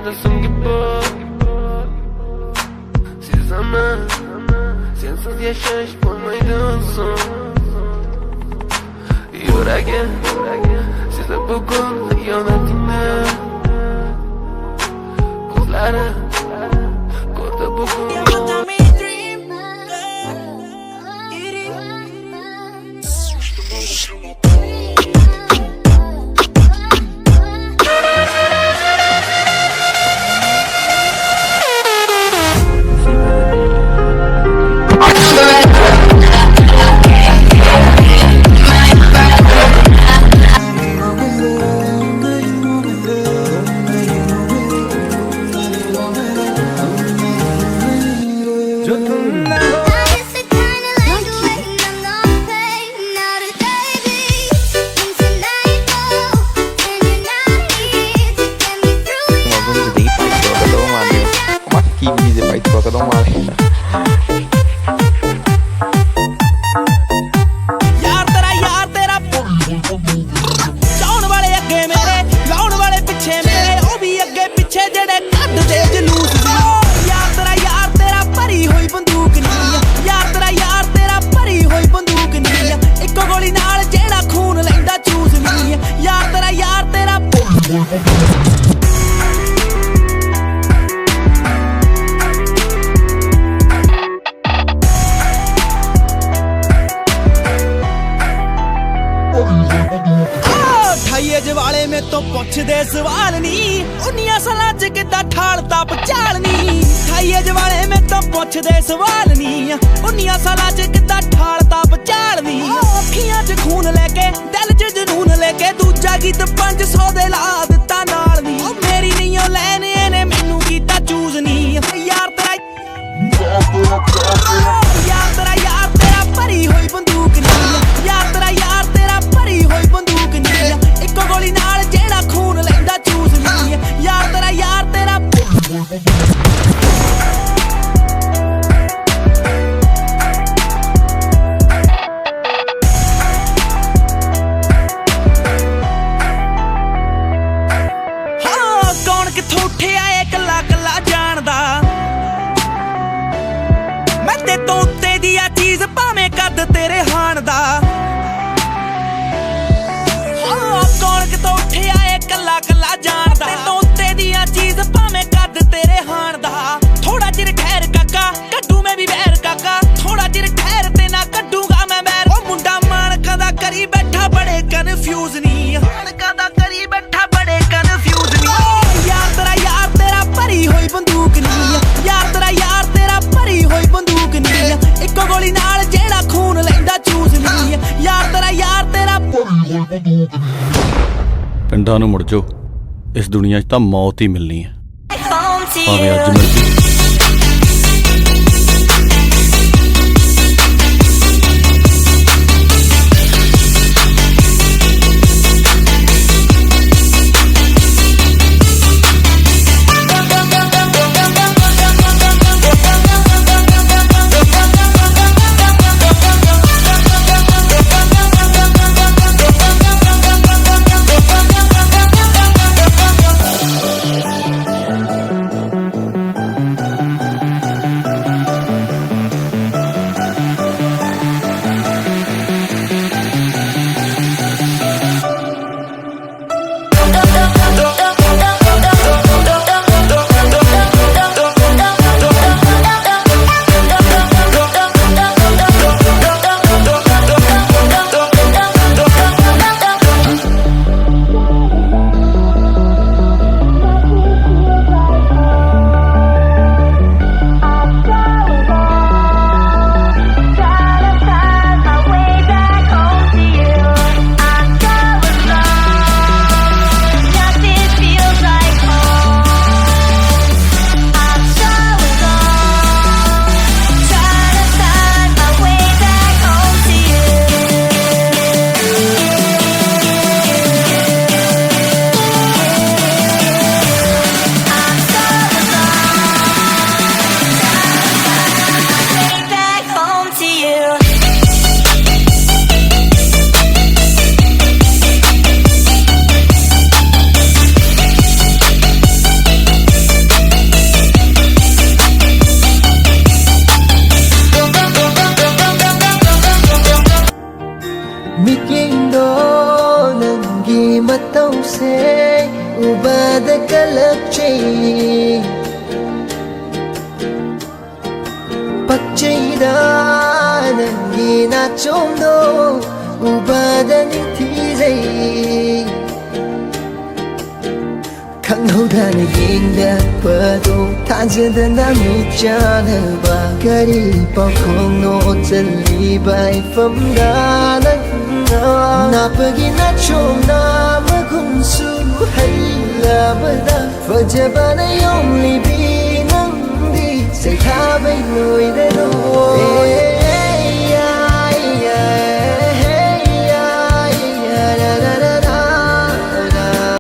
nasıl gibi Siz zaman sensiz yaşayış bulmaydı son Yüreğe size bugün yönetimde Kızlara kurdu bugün वाले में तो पुछदे सवाल नी उन्नियां सालां च किद्दां ठालता पचाल नी ठाईएज वाले में तो पुछदे सवाल नी उन्नियां सालां च किद्दां ठालता पचाल नी अखियां च खून लेके दिल च जनून लेके दूजा गीत 500 दे ला दित्ता नाल नी मेरी नहीं ओ लैन इहने मैनू कीता चूज नी यार तेरा यार तेरा भरी होई बंदूक नी यार तेरा भरी होई बंदूक नी इक्को गोली नाल जेड़ा खून लैंदा चूस नी यार तेरा हाँ कौन कित्थों उठे आए कला कला जानदा मैं ते तो उत्ते दिया चीज भावें कद तेरे हान दा कला कला जानदा तो उत्ते दिया चीज भावें कद तेरे हान दा थोड़ा चिर ठहर काका कड्डू मैं भी बैर काका थोड़ा चिर ठहर ते ना कड्डूगा मैं बैर ओ मुंडा मानका दा करी बैठा बड़े कन्फ्यूज नी मानका दा करी बैठा बड़े कन्फ्यूज नी यार तेरा भरी होई बंदूक नी यार तेरा भरी होई बंदूक नी इक्को गोली नाल जेड़ा खून लैंदा चूस नी यार तेरा भरी होई बंदूक नी ਪਿੰਡਾਂ ਨੂੰ ਮੁੜ ਜਾਓ ਇਸ ਦੁਨੀਆ 'ਚ ਤਾਂ ਮੌਤ ਹੀ ਮਿਲਣੀ ਹੈ ਭਾਵੇਂ ਅੱਜ ਮਿਲਦੀ 미팅도 ನಂಗೆ ಮತ್ತೌಸೆ ಉಬಾದ ಕಲಕ್ಚೆ ಪಚ್ಚೈದ ನಂಗೆ ನಾಚೋಂದೋ ಉಬಾದ ನಿಂತಿಜೈ ಖಂಗೌದಾನ ꯌꯦꯡꯗꯕꯗꯣ ꯊꯥꯖꯗꯅ ꯃꯤꯠꯆꯥꯅꯕ ꯀꯔꯤ ꯄꯥꯎꯈꯣꯡꯅꯣ ꯆꯠꯂꯤꯕ ꯏꯐꯝꯗ ꯅꯥꯞꯄꯒꯤ ꯅꯥꯆꯣꯝꯅ ꯃꯒꯨꯟꯁꯨ ꯍꯜꯂꯕꯗ ꯐꯖꯕꯅ ꯌꯣꯝꯂꯤꯕꯤ ꯅꯪꯗꯤ ꯁꯩꯊꯥꯕꯩ ꯂꯣꯏꯔꯔꯣꯏ